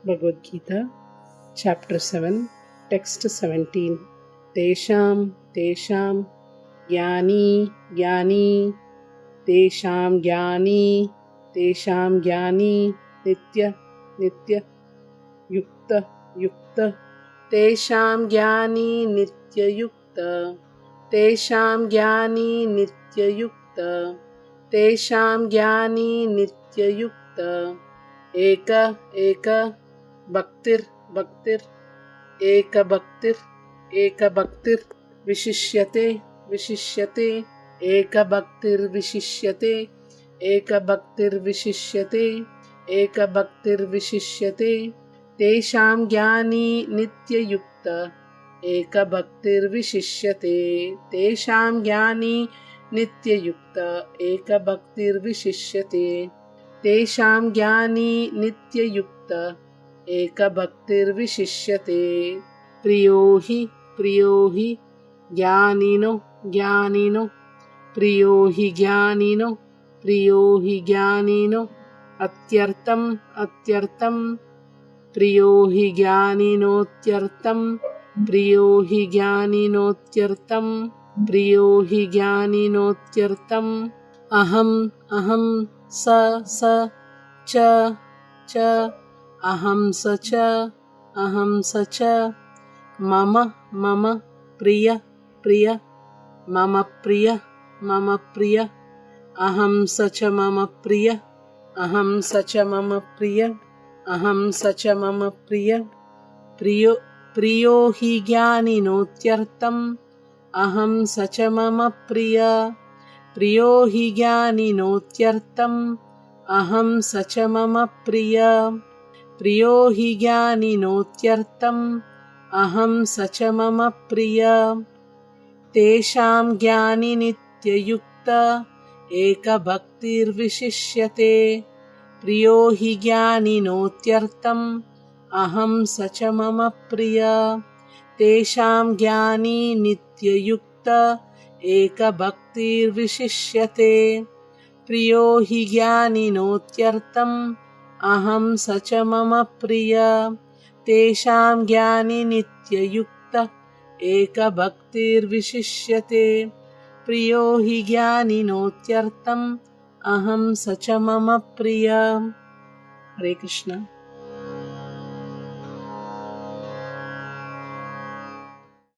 Bhagavad Gita, Chapter 7, Text 17. Tesham Jnani Tesham Jnani Nitya Yukta Tesham Jnani Nitya Yukta Tesham Jnani Nitya Yukta Tesham Jnani Nitya Yukta Eka Bhaktir Eka Bhaktir Vishishyate Eka Bhaktir Vishishyate Tesham Jnani Nitya Yukta Eka Bhaktir Vishishyate Tesham Jnani Nitya Yukta Eka Bhaktir Vishishyate Tesham Jnani Nitya Yukta Eka Bhaktir Vishishyate Priyo hi Jnanino Priyo hi Jnanino Atyartam Priyo hi Jnaninotyartam Aham sa cha Aham sa cha Mama Priya Mama Priya Aham sa cha Mama Priya Priyo hi Jnaninotyartam Aham sa cha Mama Priya Priyo hi Jnaninotyartam Aham sa cha Mama Priya Priyo hi Jnaninotyartam Aham sa cha Mama Priya Tesham Jnani Nitya Yukta Eka Bhaktir Vishishyate Priyo hi Jnaninotyartam Aham sa cha Mama Priya Tesham Jnani Nitya Yukta Eka Bhaktir Vishishyate Priyo hi Jnaninotyartam Aham sa cha Mama Priya Tesham Jnani Nitya Yukta Eka Bhaktir Vishishyate Priyo hi Jnaninotyartam Aham sa cha Mama Priya. Hare Krishna.